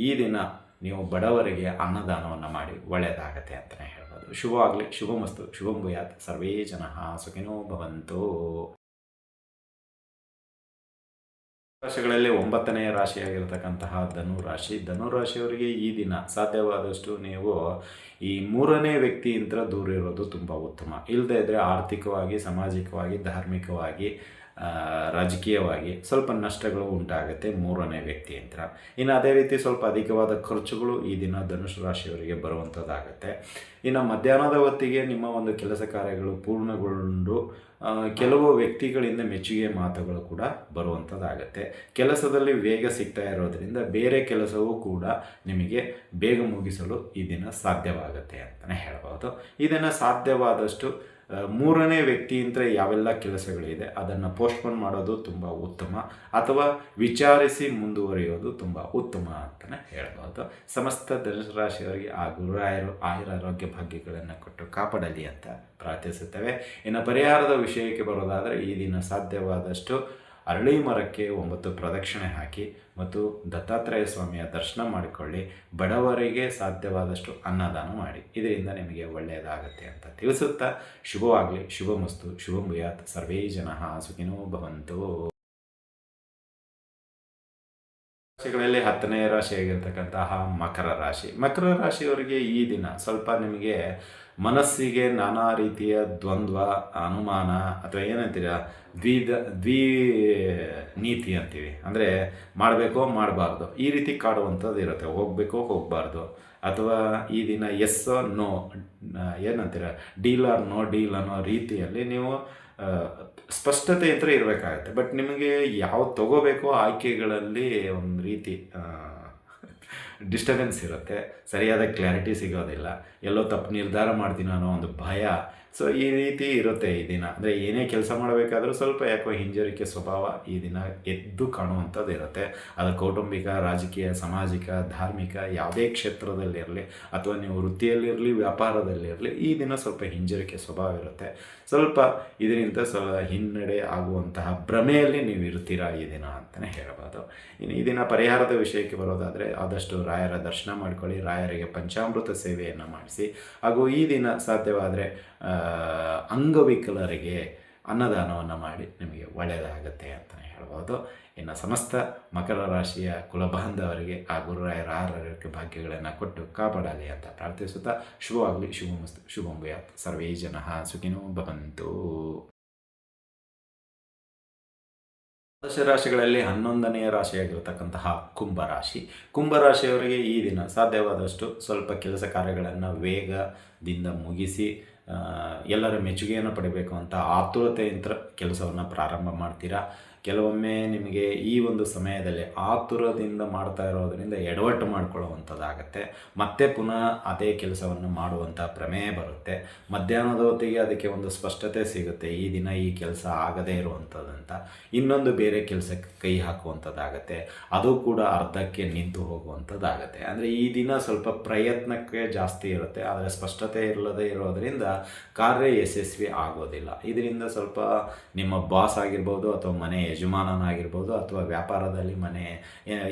ಈ ದಿನ ನೀವು ಬಡವರಿಗೆ ಅನ್ನದಾನವನ್ನು ಮಾಡಿ ಒಳ್ಳೆಯದಾಗತ್ತೆ ಅಂತಲೇ ಹೇಳ್ಬೋದು. ಶುಭವಾಗಲಿ, ಶುಭಮಸ್ತು, ಶುಭಂ ಭೂಯಾತ್, ಸರ್ವೇ ಜನಃ ಸುಖಿನೋ ಭವಂತು. ರಾಶಿಗಳಲ್ಲಿ 9ನೇ ರಾಶಿಯಾಗಿರ್ತಕ್ಕಂತಹ ಧನುರಾಶಿಯವರಿಗೆ ಈ ದಿನ ಸಾಧ್ಯವಾದಷ್ಟು ನೀವು ಈ 3ನೇ ವ್ಯಕ್ತಿಯಿಂದ ದೂರ ಇರೋದು ತುಂಬ ಉತ್ತಮ. ಇಲ್ಲದೇ ಇದ್ದರೆ ಆರ್ಥಿಕವಾಗಿ, ಸಾಮಾಜಿಕವಾಗಿ, ಧಾರ್ಮಿಕವಾಗಿ, ರಾಜಕೀಯವಾಗಿ ಸ್ವಲ್ಪ ನಷ್ಟಗಳು ಉಂಟಾಗುತ್ತೆ 3ನೇ ವ್ಯಕ್ತಿಯಿಂದ. ಇನ್ನು ಅದೇ ರೀತಿ ಸ್ವಲ್ಪ ಅಧಿಕವಾದ ಖರ್ಚುಗಳು ಈ ದಿನ ಧನುಷ್ ರಾಶಿಯವರಿಗೆ ಬರುವಂಥದ್ದಾಗುತ್ತೆ. ಇನ್ನು ಮಧ್ಯಾಹ್ನದ ಹೊತ್ತಿಗೆ ನಿಮ್ಮ ಒಂದು ಕೆಲಸ ಕಾರ್ಯಗಳು ಪೂರ್ಣಗೊಂಡು ಕೆಲವು ವ್ಯಕ್ತಿಗಳಿಂದ ಮೆಚ್ಚುಗೆ ಮಾತುಗಳು ಕೂಡ ಬರುವಂಥದ್ದಾಗತ್ತೆ. ಕೆಲಸದಲ್ಲಿ ವೇಗ ಸಿಗ್ತಾ ಇರೋದರಿಂದ ಬೇರೆ ಕೆಲಸವೂ ಕೂಡ ನಿಮಗೆ ಬೇಗ ಮುಗಿಸಲು ಈ ದಿನ ಸಾಧ್ಯವಾಗುತ್ತೆ ಅಂತಲೇ ಹೇಳ್ಬೋದು. ಇದನ್ನು ಸಾಧ್ಯವಾದಷ್ಟು 3ನೇ ವ್ಯಕ್ತಿಯಿಂದ ಯಾವೆಲ್ಲ ಕೆಲಸಗಳಿದೆ ಅದನ್ನು ಪೋಸ್ಟ್ಪೋನ್ ಮಾಡೋದು ತುಂಬ ಉತ್ತಮ, ಅಥವಾ ವಿಚಾರಿಸಿ ಮುಂದುವರಿಯೋದು ತುಂಬ ಉತ್ತಮ ಅಂತಲೇ ಹೇಳ್ಬೋದು. ಸಮಸ್ತ ಧನುಸು ರಾಶಿಯವರಿಗೆ ಆ ಗುರುರಾಯರು ಆಯುರಾರೋಗ್ಯ ಭಾಗ್ಯಗಳನ್ನು ಕೊಟ್ಟು ಕಾಪಾಡಲಿ ಅಂತ ಪ್ರಾರ್ಥಿಸುತ್ತೇವೆ. ಇನ್ನು ಪರಿಹಾರದ ವಿಷಯಕ್ಕೆ ಬರೋದಾದರೆ ಈ ದಿನ ಸಾಧ್ಯವಾದಷ್ಟು ಅರಳಿ ಮರಕ್ಕೆ 9 ಪ್ರದಕ್ಷಿಣೆ ಹಾಕಿ ಮತ್ತು ದತ್ತಾತ್ರೇಯ ಸ್ವಾಮಿಯ ದರ್ಶನ ಮಾಡಿಕೊಳ್ಳಿ. ಬಡವರಿಗೆ ಸಾಧ್ಯವಾದಷ್ಟು ಅನ್ನದಾನ ಮಾಡಿ. ಇದರಿಂದ ನಿಮಗೆ ಒಳ್ಳೆಯದಾಗುತ್ತೆ ಅಂತ ತಿಳಿಸುತ್ತಾ ಶುಭವಾಗಲಿ, ಶುಭಮಸ್ತು, ಶುಭಂ ಭೂಯಾತ್, ಸರ್ವೇ ಜನಃ ಸುಖಿನೋ ಭವಂತು. ರಾಶಿಗಳಲ್ಲಿ 10ನೇ ರಾಶಿಯಾಗಿರ್ತಕ್ಕಂತಹ ಮಕರ ರಾಶಿಯವರಿಗೆ ಈ ದಿನ ಸ್ವಲ್ಪ ನಿಮಗೆ ಮನಸ್ಸಿಗೆ ನಾನಾ ರೀತಿಯ ದ್ವಂದ್ವ, ಅನುಮಾನ, ಅಥವಾ ಏನಂತೀರ ದ್ವಿ ನೀತಿ ಅಂತೀವಿ, ಅಂದರೆ ಮಾಡಬೇಕೋ ಮಾಡಬಾರ್ದು ಈ ರೀತಿ ಕಾಡುವಂಥದ್ದು ಇರುತ್ತೆ. ಹೋಗಬೇಕೋ ಹೋಗಬಾರ್ದು, ಅಥವಾ ಈ ದಿನ ಎಸ್ ನೋ ಏನಂತೀರ ಡೀಲ್ ಆರ್ ನೋ ಡೀಲ್ ಅನ್ನೋ ರೀತಿಯಲ್ಲಿ ನೀವು ಸ್ಪಷ್ಟತೆ ಅಂತ ಇರಬೇಕಾಗುತ್ತೆ. ಬಟ್ ನಿಮಗೆ ಯಾವ್ದು ತಗೋಬೇಕೋ ಆಯ್ಕೆಗಳಲ್ಲಿ ಒಂದು ರೀತಿ ಡಿಸ್ಟರ್ಬೆನ್ಸ್ ಇರುತ್ತೆ, ಸರಿಯಾದ ಕ್ಲಾರಿಟಿ ಸಿಗೋದಿಲ್ಲ, ಎಲ್ಲೋ ತಪ್ಪು ನಿರ್ಧಾರ ಮಾಡ್ತೀನೋ ಅನ್ನೋ ಒಂದು ಭಯ. ಸೊ ಈ ರೀತಿ ಇರುತ್ತೆ ಈ ದಿನ. ಅಂದರೆ ಏನೇ ಕೆಲಸ ಮಾಡಬೇಕಾದ್ರೂ ಸ್ವಲ್ಪ ಯಾಕೋ ಹಿಂಜರಿಕೆ ಸ್ವಭಾವ ಈ ದಿನ ಎದ್ದು ಕಾಣುವಂಥದ್ದು ಇರುತ್ತೆ. ಅದು ಕೌಟುಂಬಿಕ, ರಾಜಕೀಯ, ಸಾಮಾಜಿಕ, ಧಾರ್ಮಿಕ ಯಾವುದೇ ಕ್ಷೇತ್ರದಲ್ಲಿರಲಿ, ಅಥವಾ ನೀವು ವೃತ್ತಿಯಲ್ಲಿರಲಿ, ವ್ಯಾಪಾರದಲ್ಲಿರಲಿ, ಈ ದಿನ ಸ್ವಲ್ಪ ಹಿಂಜರಿಕೆ ಸ್ವಭಾವ ಇರುತ್ತೆ. ಸ್ವಲ್ಪ ಇದರಿಂದ ಸ್ವಲ್ಪ ಹಿನ್ನಡೆ ಆಗುವಂತಹ ಭ್ರಮೆಯಲ್ಲಿ ನೀವು ಇರ್ತೀರಾ ಈ ದಿನ ಅಂತಲೇ ಹೇಳ್ಬೋದು. ಇನ್ನು ಈ ದಿನ ಪರಿಹಾರದ ವಿಷಯಕ್ಕೆ ಬರೋದಾದರೆ ಆದಷ್ಟು ರಾಯರ ದರ್ಶನ ಮಾಡ್ಕೊಳ್ಳಿ, ರಾಯರಿಗೆ ಪಂಚಾಮೃತ ಸೇವೆಯನ್ನು ಮಾಡಿಸಿ, ಹಾಗೂ ಈ ದಿನ ಸಾಧ್ಯವಾದರೆ ಅಂಗವಿಕಲರಿಗೆ ಅನ್ನದಾನವನ್ನು ಮಾಡಿ ನಿಮಗೆ ಒಳ್ಳೆಯದಾಗುತ್ತೆ ಅಂತಲೇ ಹೇಳ್ಬೋದು. ಇನ್ನು ಸಮಸ್ತ ಮಕರ ರಾಶಿಯ ಕುಲಬಾಂಧವರಿಗೆ ಆ ಗುರುರಾಯರ ಆರೋಗ್ಯ ಭಾಗ್ಯಗಳನ್ನು ಕೊಟ್ಟು ಕಾಪಾಡಲಿ ಅಂತ ಪ್ರಾರ್ಥಿಸುತ್ತಾ ಶುಭವಾಗಲಿ, ಶುಭಮಸ್ತು, ಶುಭಂ ಭೂಯಾತ್, ಸರ್ವೇ ಜನಃ ಸುಖಿನೋ ಭವಂತು. ರಾಶಿಗಳಲ್ಲಿ 11ನೇ ರಾಶಿಯಾಗಿರ್ತಕ್ಕಂತಹ ಕುಂಭರಾಶಿಯವರಿಗೆ ಈ ದಿನ ಸಾಧ್ಯವಾದಷ್ಟು ಸ್ವಲ್ಪ ಕೆಲಸ ಕಾರ್ಯಗಳನ್ನು ವೇಗದಿಂದ ಮುಗಿಸಿ ಎಲ್ಲರ ಮೆಚ್ಚುಗೆಯನ್ನು ಪಡಿಬೇಕು ಅಂತ ಆತುರತೆಯಿಂದ ಕೆಲಸವನ್ನು ಪ್ರಾರಂಭ ಮಾಡ್ತೀರಾ. ಕೆಲವೊಮ್ಮೆ ನಿಮಗೆ ಈ ಒಂದು ಸಮಯದಲ್ಲಿ ಆತುರದಿಂದ ಮಾಡ್ತಾ ಇರೋದರಿಂದ ಎಡವಟ್ಟು ಮಾಡಿಕೊಳ್ಳುವಂಥದ್ದಾಗತ್ತೆ. ಮತ್ತೆ ಪುನಃ ಅದೇ ಕೆಲಸವನ್ನು ಮಾಡುವಂಥ ಪ್ರಮೇಯ ಬರುತ್ತೆ. ಮಧ್ಯಾಹ್ನದ ಹೊತ್ತಿಗೆ ಅದಕ್ಕೆ ಒಂದು ಸ್ಪಷ್ಟತೆ ಸಿಗುತ್ತೆ, ಈ ದಿನ ಈ ಕೆಲಸ ಆಗದೇ ಇರುವಂಥದ್ದಂತ. ಇನ್ನೊಂದು ಬೇರೆ ಕೆಲಸಕ್ಕೆ ಕೈ ಹಾಕುವಂಥದ್ದಾಗತ್ತೆ, ಅದು ಕೂಡ ಅರ್ಧಕ್ಕೆ ನಿಂತು ಹೋಗುವಂಥದ್ದಾಗತ್ತೆ. ಅಂದರೆ ಈ ದಿನ ಸ್ವಲ್ಪ ಪ್ರಯತ್ನಕ್ಕೆ ಜಾಸ್ತಿ ಇರುತ್ತೆ, ಆದರೆ ಸ್ಪಷ್ಟತೆ ಇಲ್ಲದೆ ಇರೋದರಿಂದ ಕಾರ್ಯ ಯಶಸ್ವಿ ಆಗೋದಿಲ್ಲ. ಇದರಿಂದ ಸ್ವಲ್ಪ ನಿಮ್ಮ ಬಾಸ್ ಆಗಿರ್ಬೋದು, ಅಥವಾ ಮನೆ ಯಜಮಾನನಾಗಿರ್ಬೋದು, ಅಥವಾ ವ್ಯಾಪಾರದಲ್ಲಿ ಮನೆ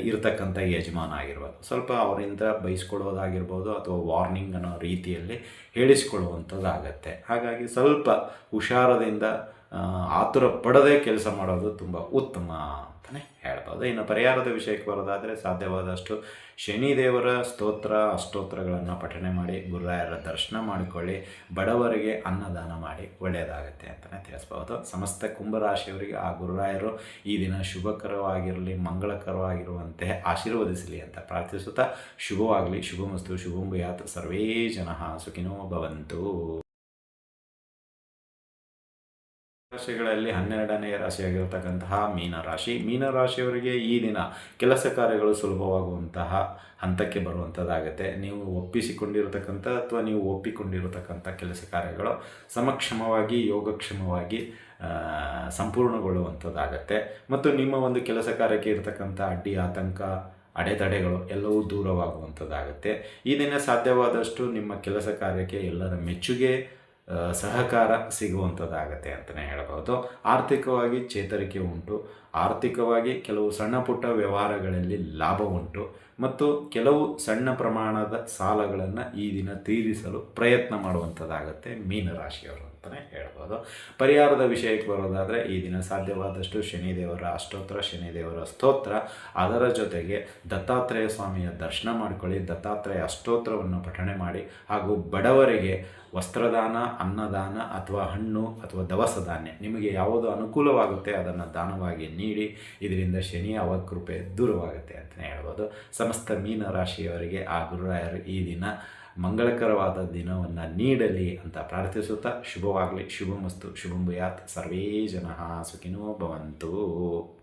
ಇರತಕ್ಕಂಥ ಯಜಮಾನ ಆಗಿರ್ಬೋದು, ಸ್ವಲ್ಪ ಅವರಿಂದ ಬಯಸ್ಕೊಳ್ಳೋದಾಗಿರ್ಬೋದು, ಅಥವಾ ವಾರ್ನಿಂಗ್ ಅನ್ನೋ ರೀತಿಯಲ್ಲಿ ಹೇಳಿಸ್ಕೊಳ್ಳುವಂಥದ್ದಾಗತ್ತೆ. ಹಾಗಾಗಿ ಸ್ವಲ್ಪ ಹುಷಾರದಿಂದ ಆತುರ ಪಡದೆ ಕೆಲಸ ಮಾಡೋದು ತುಂಬ ಉತ್ತಮ ಅಂತಲೇ ಹೇಳ್ಬೋದು. ಇನ್ನು ಪರಿಹಾರದ ವಿಷಯಕ್ಕೆ ಬರೋದಾದರೆ ಸಾಧ್ಯವಾದಷ್ಟು ಶನಿದೇವರ ಅಷ್ಟೋತ್ತರಗಳನ್ನು ಪಠನೆ ಮಾಡಿ, ಗುರುರಾಯರ ದರ್ಶನ ಮಾಡಿಕೊಳ್ಳಿ, ಬಡವರಿಗೆ ಅನ್ನದಾನ ಮಾಡಿ ಒಳ್ಳೆಯದಾಗುತ್ತೆ ಅಂತಲೇ ತಿಳಿಸ್ಬೋದು. ಸಮಸ್ತ ಕುಂಭರಾಶಿಯವರಿಗೆ ಆ ಗುರುರಾಯರು ಈ ದಿನ ಶುಭಕರವಾಗಿರಲಿ, ಮಂಗಳಕರವಾಗಿರುವಂತೆ ಆಶೀರ್ವದಿಸಲಿ ಅಂತ ಪ್ರಾರ್ಥಿಸುತ್ತಾ ಶುಭವಾಗಲಿ, ಶುಭಮಸ್ತು, ಶುಭಂ ಭೂಯಾತ್, ಸರ್ವೇ ಜನಃ ಸುಖಿನೋ ಭವಂತು. ರಾಶಿಗಳಲ್ಲಿ 12ನೇ ರಾಶಿಯಾಗಿರ್ತಕ್ಕಂತಹ ಮೀನರಾಶಿಯವರಿಗೆ ಈ ದಿನ ಕೆಲಸ ಕಾರ್ಯಗಳು ಸುಲಭವಾಗುವಂತಹ ಹಂತಕ್ಕೆ ಬರುವಂಥದ್ದಾಗುತ್ತೆ. ನೀವು ಒಪ್ಪಿಸಿಕೊಂಡಿರತಕ್ಕಂಥ ಅಥವಾ ನೀವು ಒಪ್ಪಿಕೊಂಡಿರತಕ್ಕಂಥ ಕೆಲಸ ಕಾರ್ಯಗಳು ಸಮಕ್ಷಮವಾಗಿ, ಯೋಗಕ್ಷೇಮವಾಗಿ ಸಂಪೂರ್ಣಗೊಳ್ಳುವಂಥದ್ದಾಗತ್ತೆ. ಮತ್ತು ನಿಮ್ಮ ಒಂದು ಕೆಲಸ ಕಾರ್ಯಕ್ಕೆ ಇರತಕ್ಕಂಥ ಅಡ್ಡಿ, ಆತಂಕ, ಅಡೆತಡೆಗಳು ಎಲ್ಲವೂ ದೂರವಾಗುವಂಥದ್ದಾಗುತ್ತೆ. ಈ ದಿನ ಸಾಧ್ಯವಾದಷ್ಟು ನಿಮ್ಮ ಕೆಲಸ ಕಾರ್ಯಕ್ಕೆ ಎಲ್ಲರ ಮೆಚ್ಚುಗೆ, ಸಹಕಾರ ಸಿಗುವಂಥದ್ದಾಗತ್ತೆ ಅಂತಲೇ ಹೇಳ್ಬೋದು. ಆರ್ಥಿಕವಾಗಿ ಚೇತರಿಕೆ ಉಂಟು, ಆರ್ಥಿಕವಾಗಿ ಕೆಲವು ಸಣ್ಣ ಪುಟ್ಟ ವ್ಯವಹಾರಗಳಲ್ಲಿ ಲಾಭ ಉಂಟು, ಮತ್ತು ಕೆಲವು ಸಣ್ಣ ಪ್ರಮಾಣದ ಸಾಲಗಳನ್ನು ಈ ದಿನ ತೀರಿಸಲು ಪ್ರಯತ್ನ ಮಾಡುವಂಥದ್ದಾಗುತ್ತೆ ಮೀನರಾಶಿಯವರು ಅಂತಲೇ ಹೇಳ್ಬೋದು. ಪರಿಹಾರದ ವಿಷಯಕ್ಕೆ ಬರೋದಾದರೆ ಈ ದಿನ ಸಾಧ್ಯವಾದಷ್ಟು ಶನಿದೇವರ ಅಷ್ಟೋತ್ತರ, ಶನಿದೇವರ ಸ್ತೋತ್ರ, ಅದರ ಜೊತೆಗೆ ದತ್ತಾತ್ರೇಯ ಸ್ವಾಮಿಯ ದರ್ಶನ ಮಾಡಿಕೊಳ್ಳಿ, ದತ್ತಾತ್ರೇಯ ಅಷ್ಟೋತ್ರವನ್ನು ಪಠಣೆ ಮಾಡಿ, ಹಾಗೂ ಬಡವರಿಗೆ ವಸ್ತ್ರದಾನ, ಅನ್ನದಾನ ಅಥವಾ ಹಣ್ಣು ಅಥವಾ ದವಸ ಧಾನ್ಯ ನಿಮಗೆ ಯಾವುದು ಅನುಕೂಲವಾಗುತ್ತೆ ಅದನ್ನು ದಾನವಾಗಿ ನೀಡಿ. ಇದರಿಂದ ಶನಿಯ ಅವಕೃಪೆ ದೂರವಾಗುತ್ತೆ ಅಂತಲೇ ಹೇಳ್ಬೋದು. ಸಮಸ್ತ ಮೀನರಾಶಿಯವರಿಗೆ ಆ ಗುರುರಾಯರು ಈ ದಿನ ಮಂಗಳಕರವಾದ ದಿನವನ್ನು ನೀಡಲಿ ಅಂತ ಪ್ರಾರ್ಥಿಸುತ್ತಾ ಶುಭವಾಗಲಿ. ಶುಭಮಸ್ತು, ಶುಭಂ ಭೂಯಾತ್. ಸರ್ವೇ ಜನಃ ಸುಖಿನೋ ಭವಂತು.